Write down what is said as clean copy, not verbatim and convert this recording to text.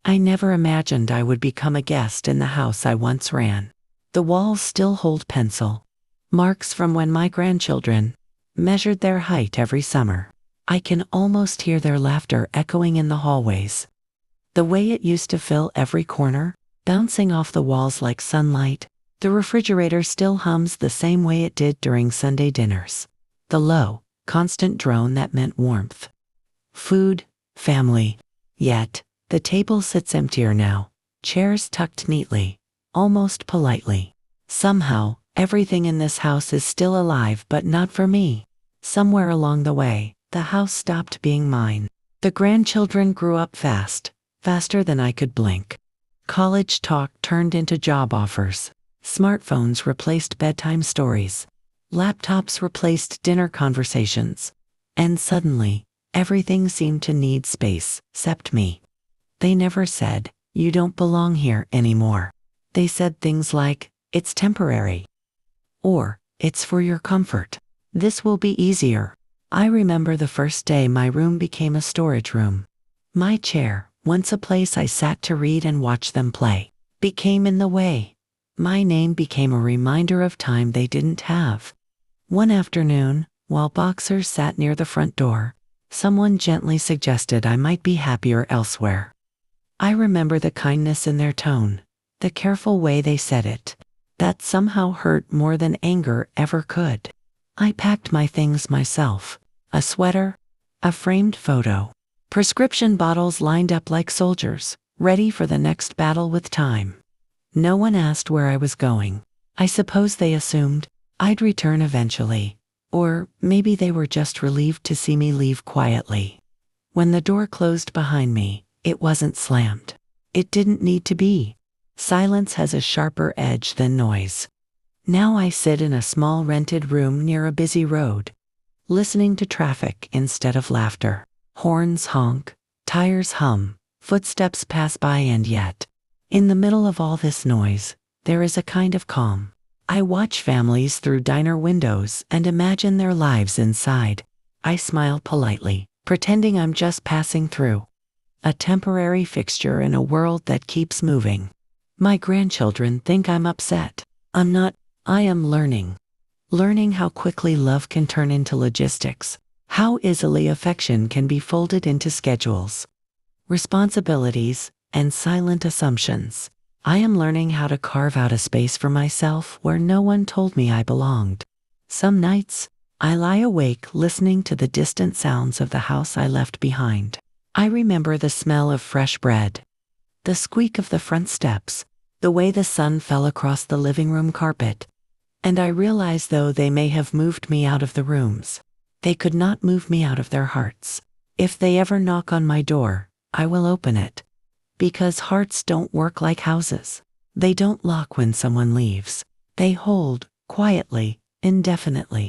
I never imagined I would become a guest in the house I once ran. The walls still hold pencil marks from when my grandchildren measured their height every summer. I can almost hear their laughter echoing in the hallways. The way it used to fill every corner, bouncing off the walls like sunlight. The refrigerator still hums the same way it did during Sunday dinners. The low, constant drone that meant warmth. Food, family. Yet, the table sits emptier now, chairs tucked neatly, almost politely. Somehow, everything in this house is still alive, but not for me. Somewhere along the way, the house stopped being mine. The grandchildren grew up fast, faster than I could blink. College talk turned into job offers. Smartphones replaced bedtime stories. Laptops replaced dinner conversations. And suddenly, everything seemed to need space, except me. They never said, "You don't belong here anymore." They said things like, "It's temporary." Or, "It's for your comfort. This will be easier." I remember the first day my room became a storage room. My chair, once a place I sat to read and watch them play, became in the way. My name became a reminder of time they didn't have. One afternoon, while boxers sat near the front door, someone gently suggested I might be happier elsewhere. I remember the kindness in their tone, the careful way they said it. That somehow hurt more than anger ever could. I packed my things myself. A sweater, a framed photo, prescription bottles lined up like soldiers, ready for the next battle with time. No one asked where I was going. I suppose they assumed I'd return eventually, or maybe they were just relieved to see me leave quietly. When the door closed behind me, it wasn't slammed. It didn't need to be. Silence has a sharper edge than noise. Now I sit in a small rented room near a busy road, listening to traffic instead of laughter. Horns honk, tires hum, footsteps pass by, and yet, in the middle of all this noise, there is a kind of calm. I watch families through diner windows and imagine their lives inside. I smile politely, pretending I'm just passing through. A temporary fixture in a world that keeps moving. My grandchildren think I'm upset. I'm not. I am learning. Learning how quickly love can turn into logistics. How easily affection can be folded into schedules, responsibilities, and silent assumptions. I am learning how to carve out a space for myself where no one told me I belonged. Some nights, I lie awake listening to the distant sounds of the house I left behind. I remember the smell of fresh bread, the squeak of the front steps, the way the sun fell across the living room carpet. And I realize though they may have moved me out of the rooms, they could not move me out of their hearts. If they ever knock on my door, I will open it. Because hearts don't work like houses. They don't lock when someone leaves. They hold, quietly, indefinitely.